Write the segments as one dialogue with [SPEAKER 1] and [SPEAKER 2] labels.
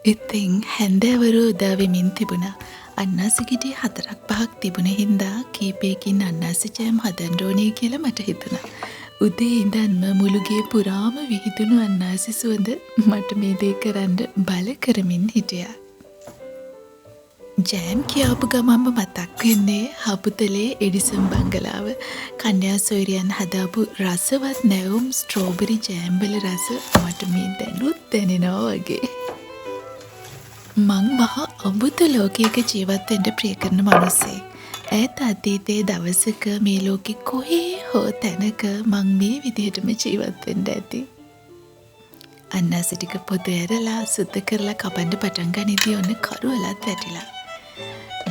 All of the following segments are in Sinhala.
[SPEAKER 1] ඉතින් හැන්දෑවරු උදා වෙමින් තිබුණා. අන්නාසි ගෙඩි 4-5ක් තිබුණ හින්දා කීපයකින් අන්නාසි ජෑම් හදන්න ඕනේ කියලා මට හිතුණා. උදේ ඉඳන්ම මුළු ගේ පුරාම විහිදුණු අන්නාසි සුවඳ මට මේ දේ කරන්න බල කරමින් හිටියා. ජෑම් කියාපු ගමන්ම මතක් වෙන්නේ හපුතලේ එඩිසන් බංගලාව. කන්‍යා සොයුරියන් හදාපු රසවත් නැවුම් ස්ට්‍රෝබෙරි ජෑම් වල රස මට මේ දැනුත් දැනෙනවා වගේ. මං මහා අමුත ලෝකයක ජීවත් වෙන්න ප්‍රිය කරන මිනිස්සෙක්. ඈත අතීතයේ දවසක මේ ලෝකෙ කොහේ හෝ තැනක මං මේ විදිහටම ජීවත් වෙන්න ඇති. අන්නාසි ටික පොද ඇරලා සුද්ධ කරලා කපන්න පටන් ගනිද්දී ඔන්න කරුවලත් වැටිලා.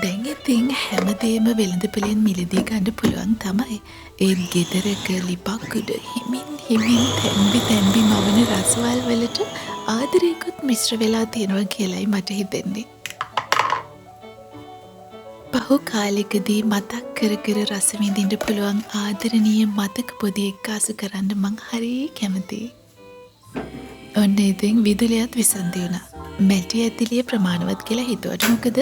[SPEAKER 1] දැන් ඉතින් හැමදේම වෙළඳපොලෙන් මිලදී ගන්න පුළුවන් තමයි. ඒත් ගෙදරක ලිපක් උඩ හිමින් තැම්බි මවන රසවල් වලට ආදරයකුත් මිශ්‍ර වෙලා තියෙනවා කියලයි මට හිතෙන්නේ. පහු කාලෙකදී මතක් කර කර රස විඳින්න පුළුවන් ආදරණීය මතක පොදි එක්කාසු කරන්න මං හරි කැමතියි. ඔන්න ඉතින් විදුලියත් විසන්දි වුණා. මැටි ඇතිලිය ප්‍රමාණවත් කියලා හිතුවට මොකද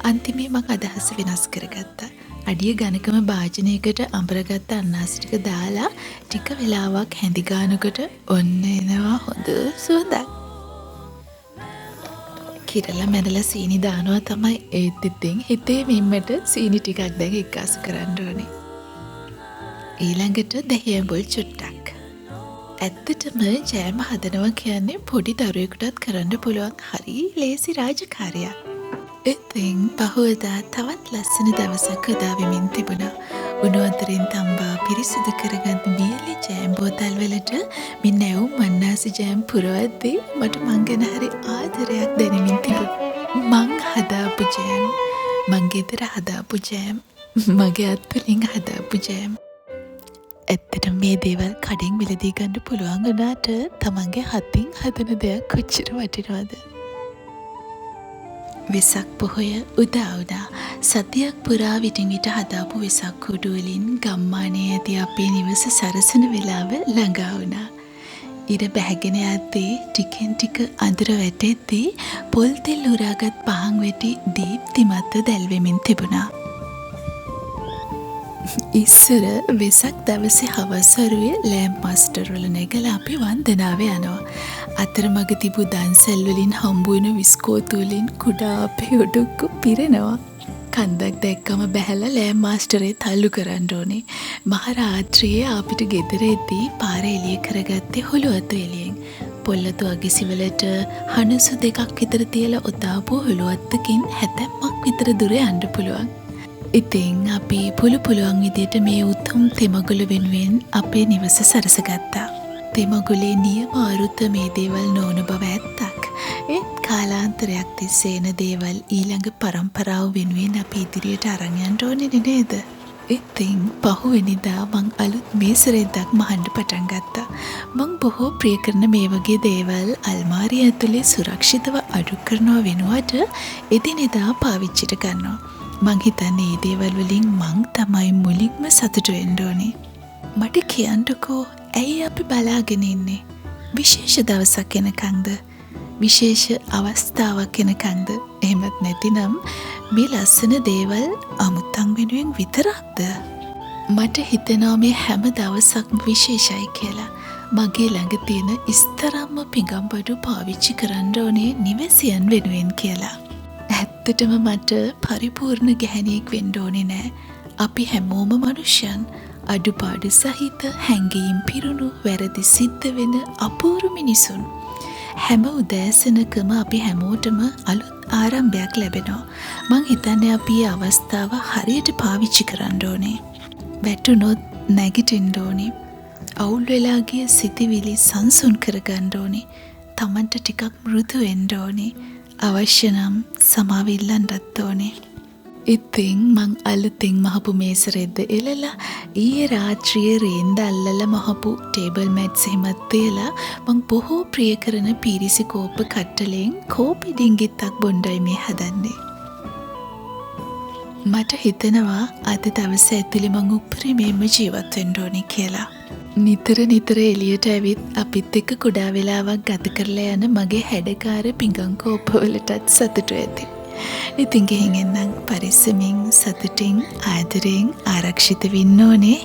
[SPEAKER 1] අන්තිමේ මං අදහස වෙනස් කරගත්තා. අඩිය ඝනකම භාජනයකට අඹරගත්ත අන්නාසි ටික දාලා ටික වෙලාවක් හැඳි ගන්නකොට ඔන්න එනවා හොඳ සුවඳක්. කිරලා මැනලා සීනි දානවා තමයි. ඒත් ඉතින් හිතේ මිම්මට සීනි ටිකක් දැන් එක්කාසු කරන්න ඕනේ. ඊළඟට දහය බොල් චුට්ටක්. ඇත්තටම ජෑම හදනවා කියන්නේ පොඩි දරුවෙකුටත් කරන්න පුළුවන් හරි ලේසි රාජකාරියක්. ඉතින් පහුවදා තවත් ලස්සන දවසක් උදා වෙමින් තිබුණා. උණු අතරින් තම්බා පිරිසිදු කරගත් වීලි ජෑම් බෝතල් වලට මේ නැවුම් අන්නාසි ජෑම් පුරවද්දී මට මං ගැන හරි ආදරයක් දැනෙමින් තිබුණා. මං හදාපු ජෑම්, මං ගෙදර හදාපු ජෑම්, මගේ අත්වලින් හදාපු ජෑම්. ඇත්තටම මේ දේවල් කඩෙන් මිලදී ගන්න පුළුවන් වුණාට තමන්ගේ හතින් හදන දෙයක් කොච්චර වටිනවද? වෙසක් පොහොය උදා වුණා. සතියක් පුරා විටින් විට හදාපු වෙසක් කුඩු වලින් ගම්මානයේ ඇති අපේ නිවස සරසන වෙලාව ළඟා වුණා. ඉර බැහැගෙන යද්දී ටිකෙන් ටික අඳුර වැටෙද්දී පොල් තෙල් උරාගත් පහන් වැටි දීප්තිමත්ව දැල්වෙමින් තිබුණා. ඉස්සර වෙසක් දවසේ හවස් වරුවේ ලෑම්ප් මාස්ටර් වල නැගලා අපි වන්දනාව යනවා. අතරමඟ තිබු දන්සැල් වලින් හම්බ වෙන විස්කෝතු වලින් කුඩා අපේ ඔඩොක්ක පිරෙනවා. කන්දක් දැක්කම බැහැලා ලෑම්ප් මාස්ටරේ තල්ලු කරන්න ඕනේ. මහ රාත්‍රියේ අපිට ගෙදර එද්දී පාර එළිය කරගත්තේ හොළුවතු එළියෙන්. පොල්ලතු අගිසිවලට හනුසු දෙකක් විතර තියලා ඔතාපු හොළුවත්තකින් හැතැම්මක් විතර දුර යන්න පුළුවන්. ඉතින් අපි පුළුවන් විදියට මේ උතුම් තෙමගුල වෙනුවෙන් අපේ නිවස සරසගත්තා. තෙමගුලේ නියම අරුත මේ දේවල් නොවන බව ඇත්තක්. ඒත් කාලාන්තරයක් තිස්සේ එන දේවල් ඊළඟ පරම්පරාව වෙනුවෙන් අපි ඉදිරියට අරන් යන්න ඕනේ නේද? ඉතින් පහුවෙනිදා මං අලුත් මේසරෙද්දක් මහන්න පටන් ගත්තා. මං බොහෝ ප්‍රිය කරන මේ වගේ දේවල් අල්මාරිය ඇතුලේ සුරක්ෂිතව අඩු කරනවා වෙනුවට එදිනෙදා පාවිච්චිට ගන්නවා. මං හිතන්නේ මේ දේවල් වලින් මං තමයි මුලින්ම සතුටු වෙන්න ඕනේ. මට කියන්නකෝ ඇයි අපි බලාගෙන ඉන්නේ? විශේෂ දවසක් එනකන්ද? විශේෂ අවස්ථාවක් එනකන්ද? එහෙමත් නැතිනම් මේ ලස්සන දේවල් අමුත්තන් වෙනුවෙන් විතරක්ද? මට හිතෙනවා මේ හැම දවසක්ම විශේෂයි කියලා. මගේ ළඟ තියෙන ඉස්තරම්ම පිඟම්බඩු පාවිච්චි කරන්න ඕනේ නිවැසියන් වෙනුවෙන් කියලා. ඇත්තටම මට පරිපූර්ණ ගැහැණියෙක් වෙන්න ඕනේ නෑ. අපි හැමෝම මනුෂ්‍යයන්. අඩුපාඩු සහිත හැඟීම් පිරුණු වැරදි සිද්ධ වෙන අපූර්ව මිනිසුන්. හැම උදෑසනකම අපි හැමෝටම අලුත් ආරම්භයක් ලැබෙනවා. මං හිතන්නේ අපි අවස්ථාව හරියට පාවිච්චි කරන්න ඕනේ. වැටුනොත් නැගිටින්න ඕනේ. අවුල් වෙලා ගිය සිතිවිලි සංසුන් කරගන්න ඕනේ. තමන්ට ටිකක් මෘදු වෙන්න ඕනේ. අවශ්‍ය නම් සමාව ඉල්ලන්නත් ඕනේ. ඉතින් මං අලුතෙන් මහපු මේසරෙද්ද එලලා ඊයේ රාත්‍රියේ රේන්ද අල්ලලා මහපු ටේබල් මැට්ස් එහෙමත් තියලා මං බොහෝ ප්‍රිය කරන පීරිසි කෝප්ප කට්ටලෙන් කෝපි ඩිංගිත්තක් බොණ්ඩයි මේ හදන්නේ. මට හිතෙනවා අද දවස ඇතුළේ මං උපරිමයෙන්ම ජීවත් වෙන්න ඕනේ කියලා. නිතර එළියට ඇවිත් අපිත් එක්ක කුඩා වෙලාවක් ගත කරලා යන මගේ හැඩකාර පිඟන් කෝපවලටත් සතුටු ඇති. ඉතින් ගෙහින් එන්නම් පරිස්සමින් සතුටින් ආදරයෙන් ආරක්ෂිත වෙන්න ඕනේ.